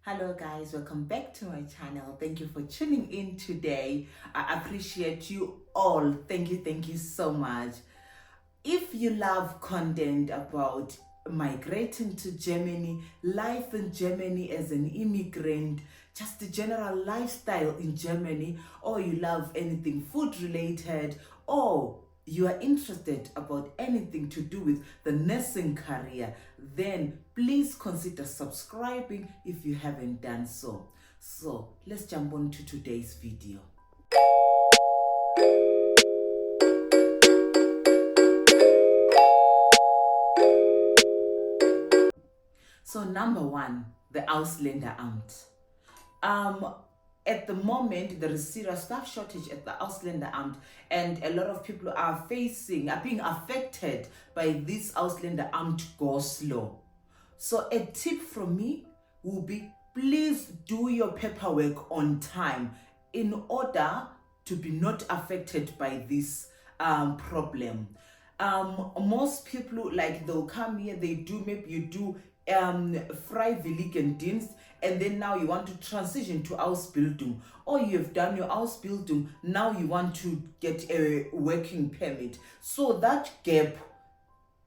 Hello guys, welcome back to my channel. Thank you for tuning in today. I appreciate you all. Thank you so much. If you love content about migrating to Germany, life in Germany as an immigrant, just the general lifestyle in Germany, or you love anything food related, or you are interested about anything to do with the nursing career, then please consider subscribing if you haven't done so. So let's jump on to today's video. So number one, the Ausländeраmt. At the moment, there is serious staff shortage at the Ausländeраmt, and a lot of people are being affected by this Ausländeраmt go-slow. So a tip from me will be, please do your paperwork on time in order to be not affected by this problem. Most people, like, they'll come here, maybe you do Freiwilligendienst, and then now you want to transition to Ausbildung, or you have done your Ausbildung, now you want to get a working permit. So that gap,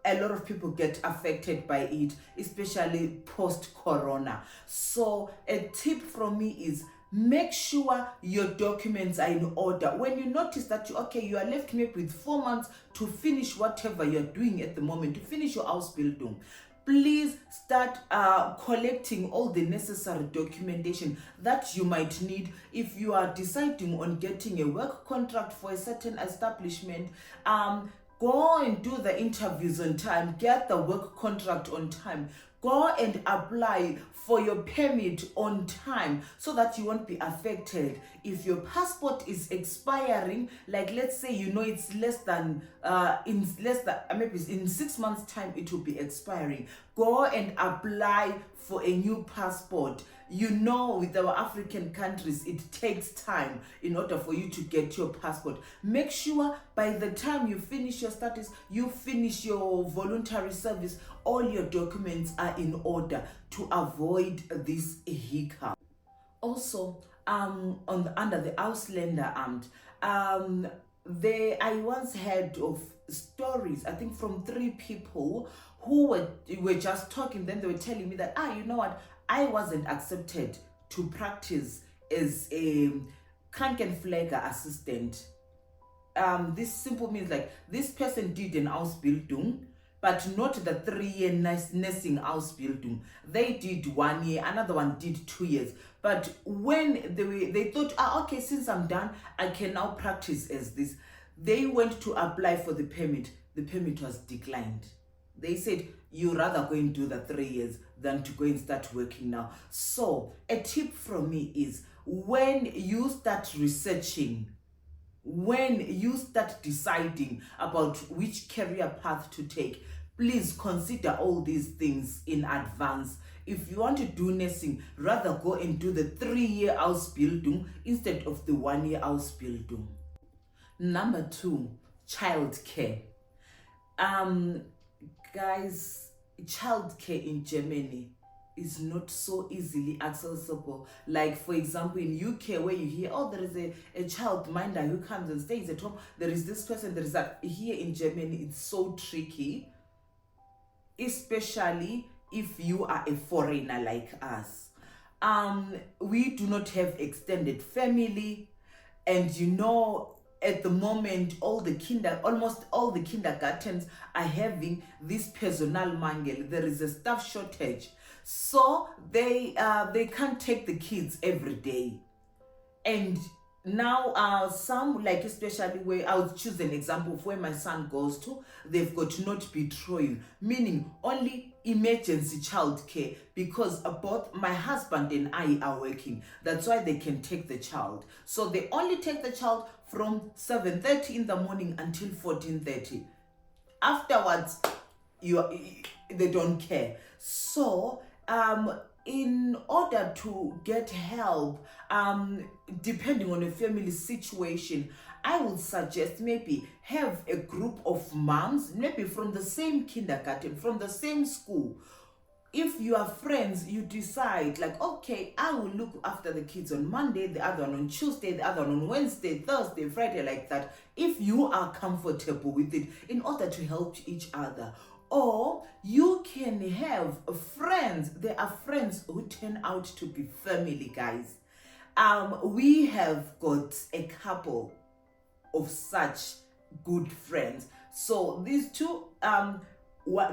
a lot of people get affected by it, especially post-corona. So a tip from me is, make sure your documents are in order. When you notice that you are left maybe with 4 months to finish whatever you're doing at the moment, to finish your Ausbildung, please start collecting all the necessary documentation that you might need. If you are deciding on getting a work contract for a certain establishment, go and do the interviews on time, get the work contract on time, go and apply for your permit on time so that you won't be affected. If your passport is expiring, like let's say it's maybe in 6 months time it will be expiring, go and apply for a new passport. With our African countries, it takes time in order for you to get your passport. Make sure by the time you finish your studies, you finish your voluntary service, all your documents are in order to avoid this hiccup. Also, under the Ausländeраmt, I once heard of stories, I think from 3 people who were just talking. Then they were telling me that, you know what, I wasn't accepted to practice as a Krankenpfleger assistant. This simple means like this person did an Ausbildung, but not the 3-year nursing Ausbildung. They did 1 year, another one did 2 years. But when they thought, okay, since I'm done, I can now practice as this. They went to apply for the permit. The permit was declined. They said, you rather go and do the 3 years than to go and start working now. So a tip from me is, when you start researching, when you start deciding about which career path to take, please consider all these things in advance. If you want to do nursing, rather go and do the 3-year Ausbildung instead of the 1-year Ausbildung. Number 2, childcare. Guys, childcare in Germany is not so easily accessible. Like, for example, in UK, where you hear, there is a child minder who comes and stays at home, there is this person, there is that. Here in Germany, it's so tricky, especially if you are a foreigner like us. We do not have extended family, and at the moment, almost all the kindergartens are having this Personalmangel. There is a staff shortage, so they can't take the kids every day. And now some, like especially where I'll choose an example of where my son goes to, they've got not betraying, meaning only emergency childcare, because both my husband and I are working. That's why they can take the child. So they only take the child from 7:30 in the morning until 14:30. Afterwards, they don't care. So in order to get help, depending on a family situation, I would suggest maybe have a group of moms, maybe from the same kindergarten, from the same school, If you are friends, you decide like, okay, I will look after the kids on Monday, the other one on Tuesday, the other one on Wednesday, Thursday, Friday, like that. If you are comfortable with it, in order to help each other. Or you can have friends. There are friends who turn out to be family, guys. We have got a couple of such good friends. So these two,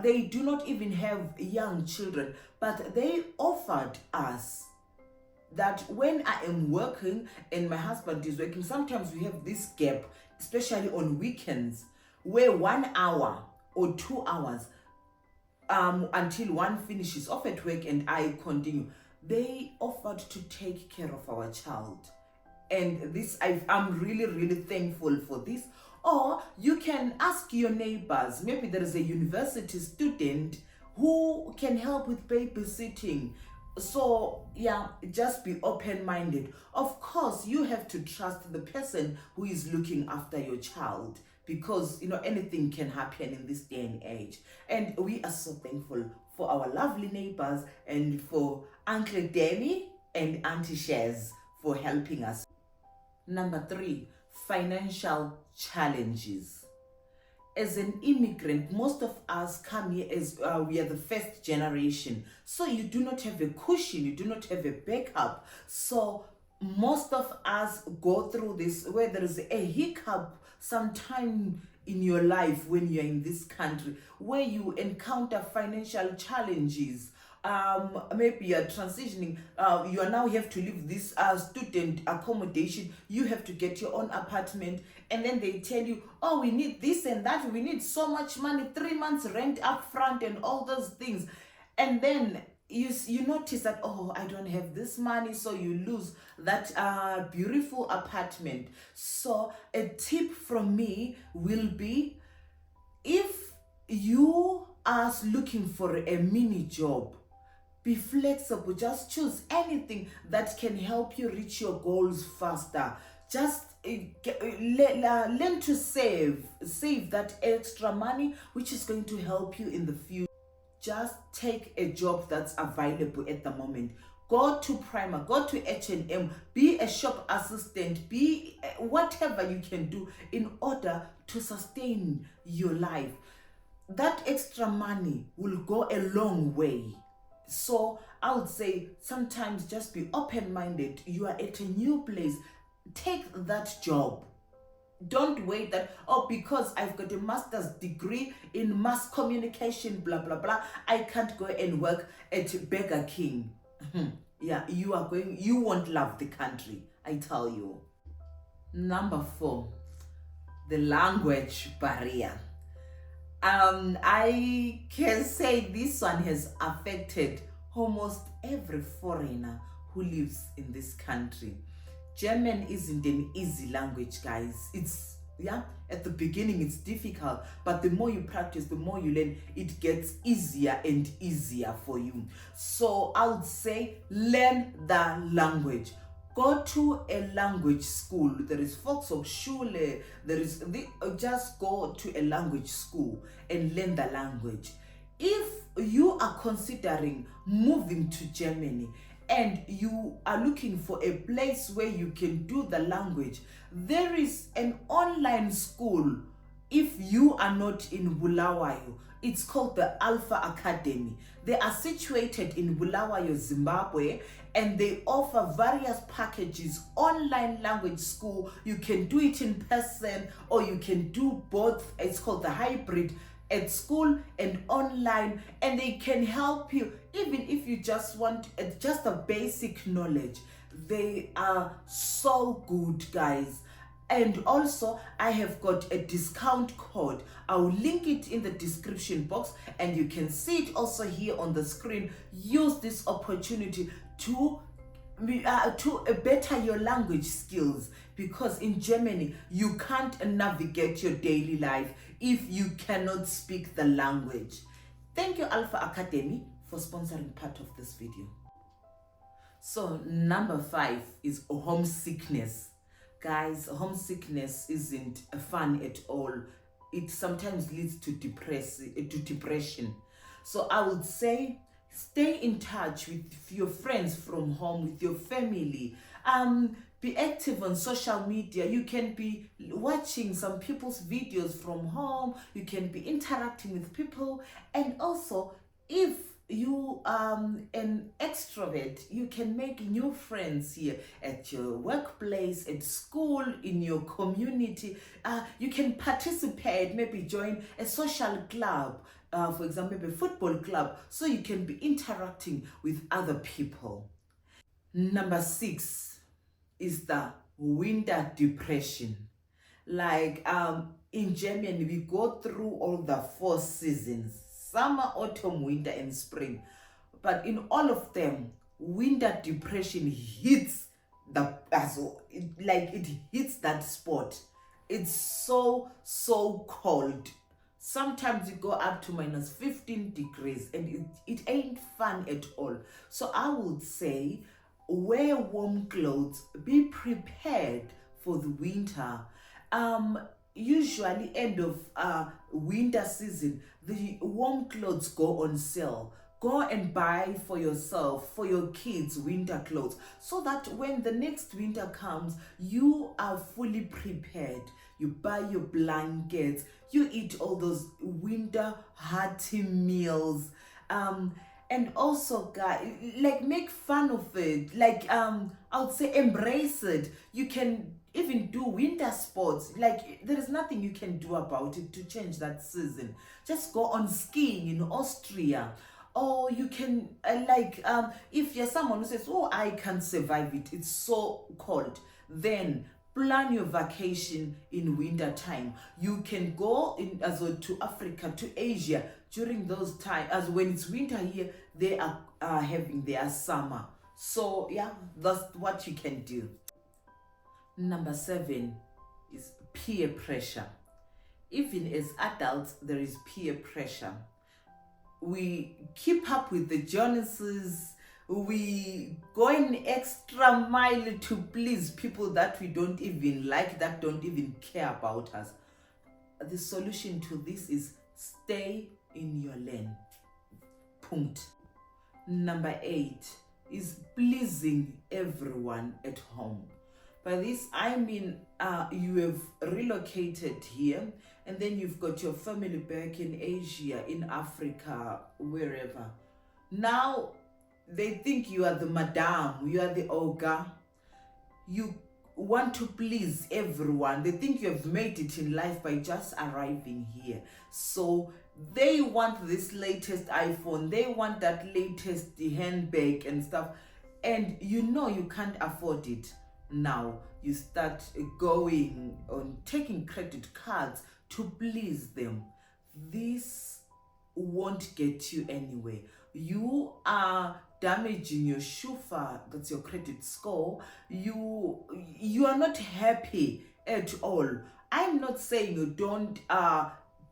they do not even have young children, but they offered us that when I am working and my husband is working, sometimes we have this gap, especially on weekends, where 1 hour or 2 hours until one finishes off at work and I continue. They offered to take care of our child. And this, I'm really thankful for this. Or you can ask your neighbors. Maybe there is a university student who can help with babysitting. So yeah, just be open-minded. Of course, you have to trust the person who is looking after your child, because anything can happen in this day and age. And we are so thankful for our lovely neighbors and for Uncle Danny and Auntie Shez for helping us. Number 3, financial challenges. As an immigrant, most of us come here as we are the first generation. So you do not have a cushion, you do not have a backup. So most of us go through this, where there is a hiccup sometime in your life when you're in this country, where you encounter financial challenges. Maybe you're transitioning, you have to leave this student accommodation, you have to get your own apartment, and then they tell you, oh, we need this and that, we need so much money, 3 months rent up front and all those things. And then you notice that, oh, I don't have this money, so you lose that beautiful apartment. So a tip from me will be, if you are looking for a mini job, be flexible. Just choose anything that can help you reach your goals faster. Just learn to save that extra money, which is going to help you in the future. Just take a job that's available at the moment. Go to Primark, go to H&M, be a shop assistant, be whatever you can do in order to sustain your life. That extra money will go a long way. So I would say sometimes just be open-minded. You are at a new place, take that job. Don't wait that, oh, because I've got a master's degree in mass communication, blah blah blah, I can't go and work at Burger King. Yeah, you won't love the country, I tell you. Number 4, the language barrier. I can say this one has affected almost every foreigner who lives in this country. German isn't an easy language, guys. It's, at the beginning it's difficult, but the more you practice, the more you learn, it gets easier and easier for you. So I would say, learn the language. Go to a language school. There is Volkshochschule. Just go to a language school and learn the language. If you are considering moving to Germany and you are looking for a place where you can do the language, there is an online school. If you are not in Bulawayo, it's called the Alpha Academy. They are situated in Bulawayo, Zimbabwe, and they offer various packages. Online language school, you can do it in person or you can do both. It's called the hybrid, at school and online, and they can help you even if you just want just a basic knowledge. They are so good, guys. And also, I have got a discount code. I'll link it in the description box, and you can see it also here on the screen. Use this opportunity to better your language skills, because in Germany you can't navigate your daily life if you cannot speak the language. Thank you, Alpha Academy, for sponsoring part of this video. So number 5 is homesickness. Guys, homesickness isn't fun at all. It sometimes leads to depression. So I would say, Stay in touch with your friends from home, with your family. Be active on social media. You can be watching some people's videos from home. You can be interacting with people. And also, if you an extrovert, you can make new friends here at your workplace, at school, in your community. You can participate, maybe join a social club, for example, maybe a football club, so you can be interacting with other people. Number 6 is the winter depression. Like in Germany, we go through all the 4 seasons: summer, autumn, winter, and spring. But in all of them, winter depression hits it hits that spot. It's so cold. Sometimes you go up to minus 15 degrees, and it ain't fun at all. So I would say, wear warm clothes, be prepared for the winter. Usually end of winter season, the warm clothes go on sale. Go and buy for yourself, for your kids, winter clothes, so that when the next winter comes, you are fully prepared. You buy your blankets, you eat all those winter hearty meals. And also, guys, like, make fun of it. Like, I would say embrace it. You can even do winter sports. Like, there is nothing you can do about it to change that season. Just go on skiing in Austria. Or you can if you're someone who says, oh, I can't survive it, it's so cold, then plan your vacation in winter time. You can go in to Africa, to Asia during those times, as when it's winter here, they are having their summer. So yeah, that's what you can do. Number 7 is peer pressure. Even as adults, there is peer pressure. We keep up with the Jonases. We go an extra mile to please people that we don't even like, that don't even care about us. The solution to this is stay in your lane. Punkt. Number 8 is pleasing everyone at home. By this, I mean you have relocated here, and then you've got your family back in Asia, in Africa, wherever. Now, they think you are the madam, you are the ogre. You want to please everyone. They think you have made it in life by just arriving here. So they want this latest iPhone, they want that latest handbag and stuff, and you can't afford it. Now you start going on taking credit cards to please them. This won't get you anywhere. You are damaging your shufa, that's your credit score. You are not happy at all. I'm not saying you don't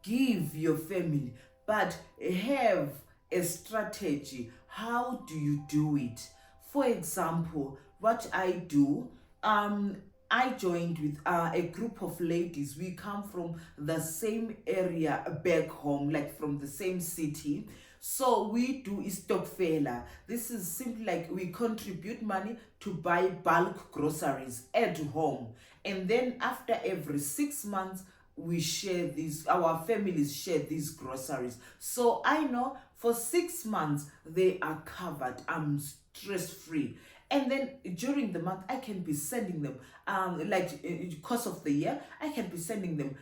give your family, but have a strategy. How do you do it? For example, what I do, I joined with a group of ladies. We come from the same area back home, like from the same city. So we do istokfela. This is simply like we contribute money to buy bulk groceries at home. And then after every 6 months, we share these, our families share these groceries. So I know for 6 months, they are covered. I'm stress-free. And then during the month, I can be sending them, in the course of the year, I can be sending them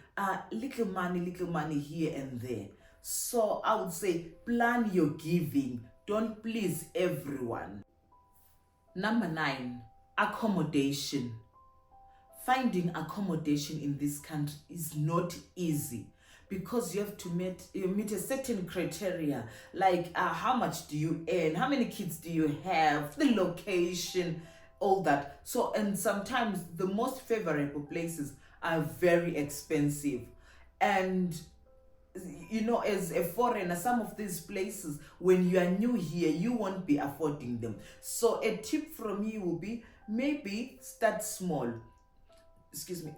little money here and there. So I would say, plan your giving. Don't please everyone. Number 9, accommodation. Finding accommodation in this country is not easy, because you have to meet a certain criteria, like how much do you earn, how many kids do you have, the location, all that. So, and sometimes the most favorable places are very expensive. And as a foreigner, some of these places, when you are new here, you won't be affording them. So a tip from me will be, maybe start small.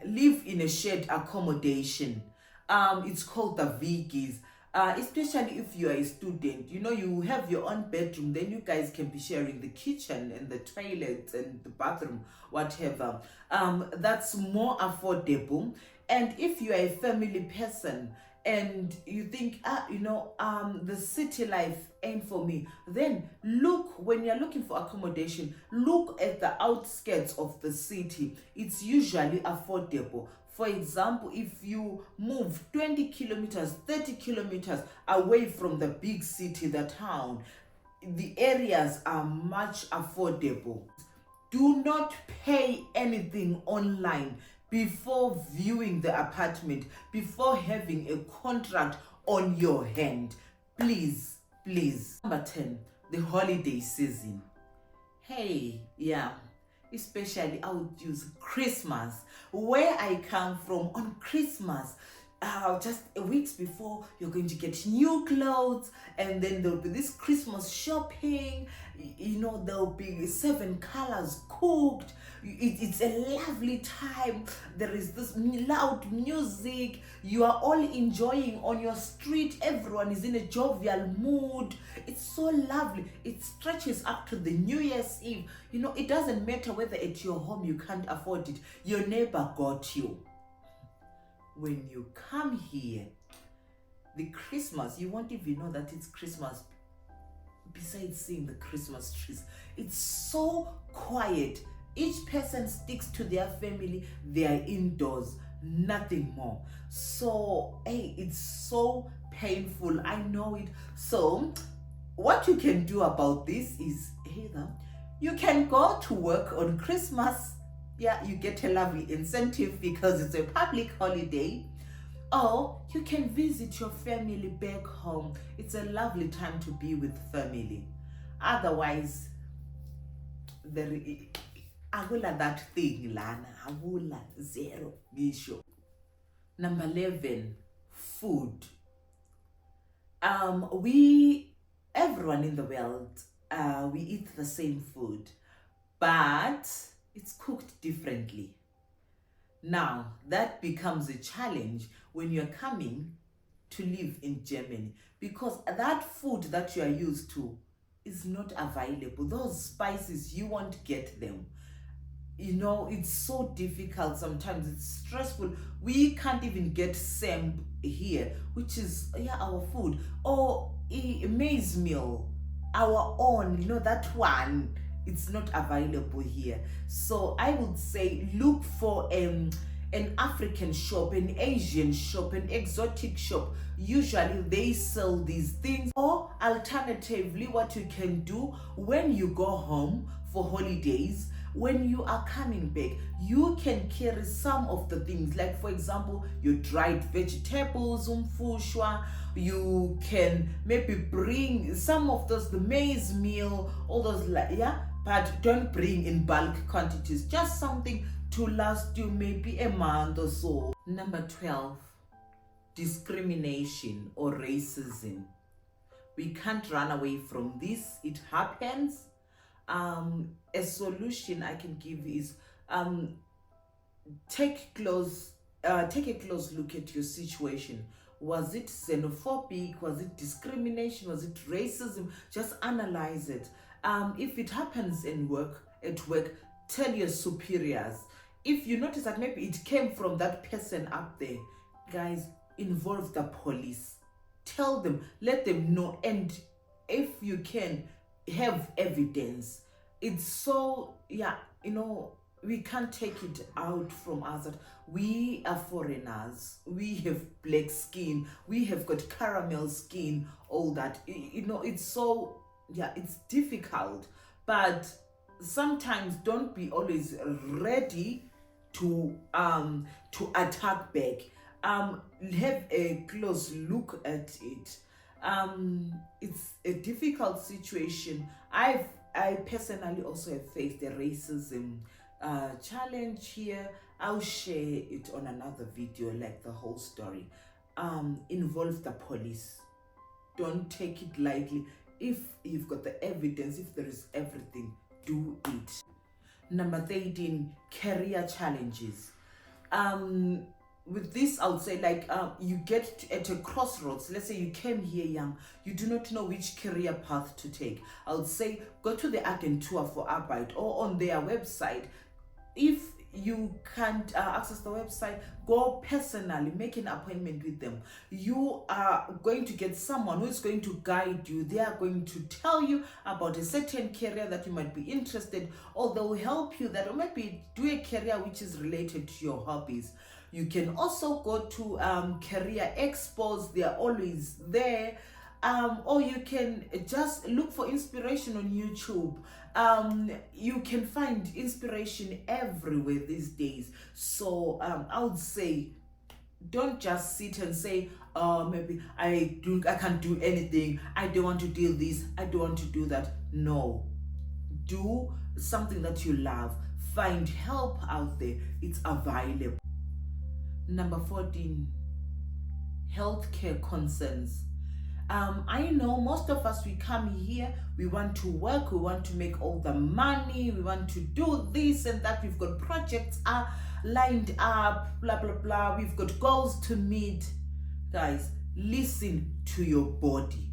Live in a shared accommodation. It's called the Viggies. especially if you are a student, you have your own bedroom, then you guys can be sharing the kitchen and the toilet and the bathroom, whatever. That's more affordable. And if you are a family person and you think, the city life ain't for me, then when you're looking for accommodation, look at the outskirts of the city. It's usually affordable. For example, if you move 20 kilometers, 30 kilometers away from the big city, the town, the areas are much affordable. Do not pay anything online before viewing the apartment, before having a contract on your hand. Please, please. Number 10, the holiday season. Hey, yeah. Especially I would use Christmas. Where I come from, on Christmas, just weeks before, you're going to get new clothes, and then there'll be this Christmas shopping. There'll be 7 colors cooked. It's a lovely time. There is this loud music. You are all enjoying on your street. Everyone is in a jovial mood. It's so lovely. It stretches up to the New Year's Eve. It doesn't matter whether at your home you can't afford it. Your neighbor got you. When you come here, the Christmas, you won't even know that it's Christmas. Besides seeing the Christmas trees, it's so quiet. Each person sticks to their family. They are indoors, nothing more. So, hey, it's so painful. I know it. So, what you can do about this is either you can go to work on Christmas. Yeah, you get a lovely incentive because it's a public holiday. Or you can visit your family back home. It's a lovely time to be with family. Otherwise, akula that thing lana, akula zero issue. Number 11, food. Everyone in the world, we eat the same food, but it's cooked differently. Now, that becomes a challenge when you're coming to live in Germany, because that food that you are used to is not available. Those spices, you won't get them. It's so difficult sometimes. It's stressful. We can't even get sem here, which is our food, or maize meal, our own. That one, it's not available here. So I would say look for an African shop, an Asian shop, an exotic shop. Usually they sell these things. Or alternatively, what you can do when you go home for holidays, when you are coming back, you can carry some of the things, like for example, your dried vegetables, umfushwa. You can maybe bring some of those, the maize meal, all those, but don't bring in bulk quantities. Just something to last you maybe a month or so. Number 12, discrimination or racism. We can't run away from this. It happens. A solution I can give is take a close look at your situation. Was it xenophobic? Was it discrimination? Was it racism? Just analyze it. If it happens at work, tell your superiors. If you notice that maybe it came from that person up there, guys, involve the police. Tell them, let them know, and if you can, have evidence. It's so, we can't take it out from us that we are foreigners, we have black skin, we have got caramel skin, all that. It's so, it's difficult. But sometimes don't be always ready to attack back. Have a close look at it. It's a difficult situation. I personally also have faced a racism challenge here. I'll share it on another video, like the whole story. Involve the police. Don't take it lightly. If you've got the evidence, if there is everything, do it. Number 13, career challenges. with this, I would say, like, you get at a crossroads. Let's say you came here young, you do not know which career path to take. I would say go to the Agentur for Arbeit or on their website. If you can't access the website, go personally, make an appointment with them. You are going to get someone who is going to guide you. They are going to tell you about a certain career that you might be interested, or they will help you that, or maybe do a career which is related to your hobbies. You can also go to career expos. They are always there. Or you can just look for inspiration on YouTube. You can find inspiration everywhere these days. So I would say, don't just sit and say, maybe I can't do anything, I don't want to do this, I don't want to do that. No, do something that you love. Find help out there, it's available. Number 14, healthcare concerns. I know most of us, we come here, we want to work, we want to make all the money, we want to do this and that, we've got projects lined up, blah blah blah, we've got goals to meet. Guys, listen to your body.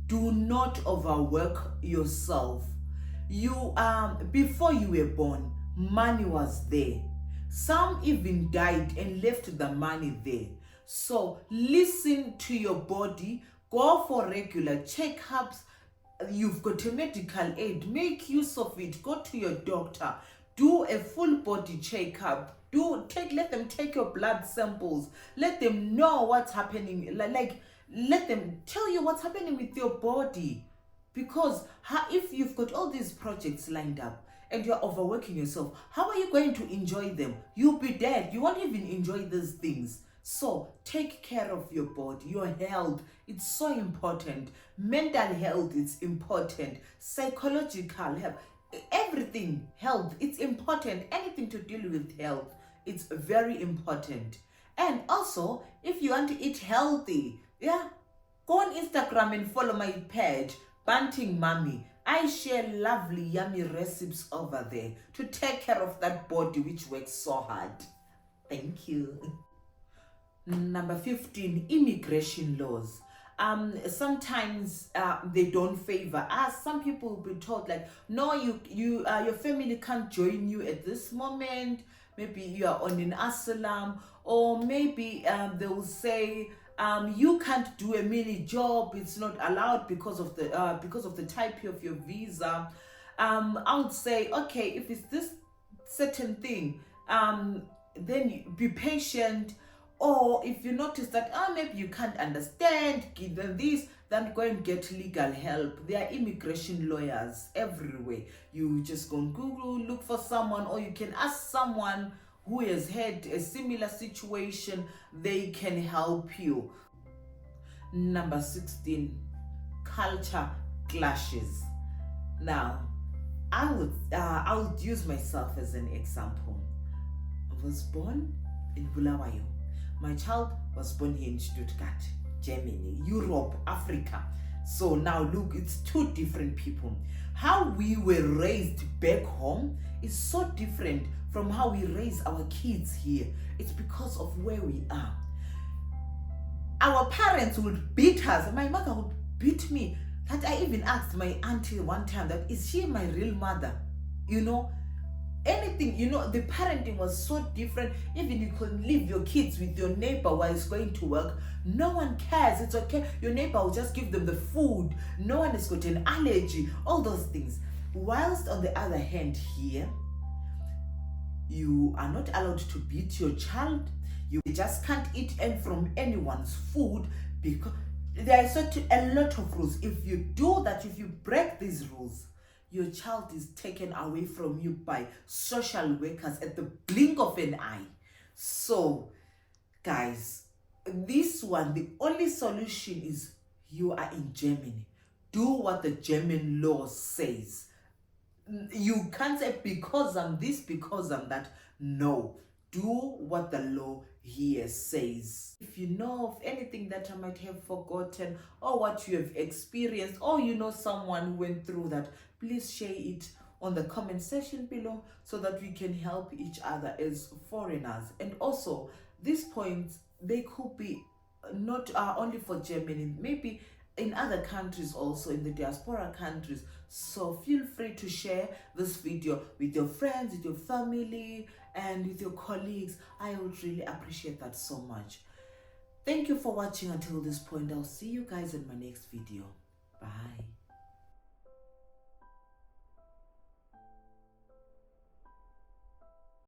Do not overwork yourself. You before you were born, money was there. Some even died and left the money there. So listen to your body. Go for regular checkups. You've got a medical aid, make use of it. Go to your doctor, do a full body checkup. Let them take your blood samples. Let them know what's happening. Like let them tell you what's happening with your body. Because if you've got all these projects lined up and you're overworking yourself, how are you going to enjoy them? You'll be dead. You won't even enjoy these things. So take care of your body, your health. It's so important. Mental health is important. Psychological health, everything, health, it's important. Anything to deal with health, it's very important. And also, if you want to eat healthy, go on Instagram and follow my page, Banting Mommy. I share lovely, yummy recipes over there to take care of that body which works so hard. Thank you. Number 15, immigration laws. Sometimes they don't favor us. Some people will be told like, no, your family can't join you at this moment. Maybe you are on an asylum, or maybe they will say you can't do a mini job. It's not allowed because of the type of your visa. I would say, okay, if it's this certain thing, then be patient. Or if you notice that maybe you can't understand, give them this, then go and get legal help. There are immigration lawyers everywhere. You just go on Google, look for someone, or you can ask someone who has had a similar situation. They can help you. Number 16, culture clashes. Now, I would use myself as an example. I was born in Bulawayo. My child was born here in Stuttgart, Germany, Europe, Africa. So now look, it's two different people. How we were raised back home is so different from how we raise our kids here. It's because of where we are. Our parents would beat us. My mother would beat me. That I even asked my auntie one time that, is she my real mother? Anything, the parenting was so different. Even you could leave your kids with your neighbor while he's going to work. No one cares. It's okay. Your neighbor will just give them the food. No one has got an allergy. All those things. Whilst on the other hand here, you are not allowed to beat your child. You just can't eat from anyone's food, because there is a lot of rules. If you do that, if you break these rules, your child is taken away from you by social workers at the blink of an eye. So, guys, this one, the only solution is you are in Germany. Do what the German law says. You can't say because I'm this, because I'm that. No. Do what the law here says. If you know of anything that I might have forgotten, or what you have experienced, or someone who went through that, please share it on the comment section below so that we can help each other as foreigners. And also, these points, they could be not only for Germany, maybe in other countries also, in the diaspora countries. So feel free to share this video with your friends, with your family, and with your colleagues. I would really appreciate that so much. Thank you for watching until this point. I'll see you guys in my next video. Bye.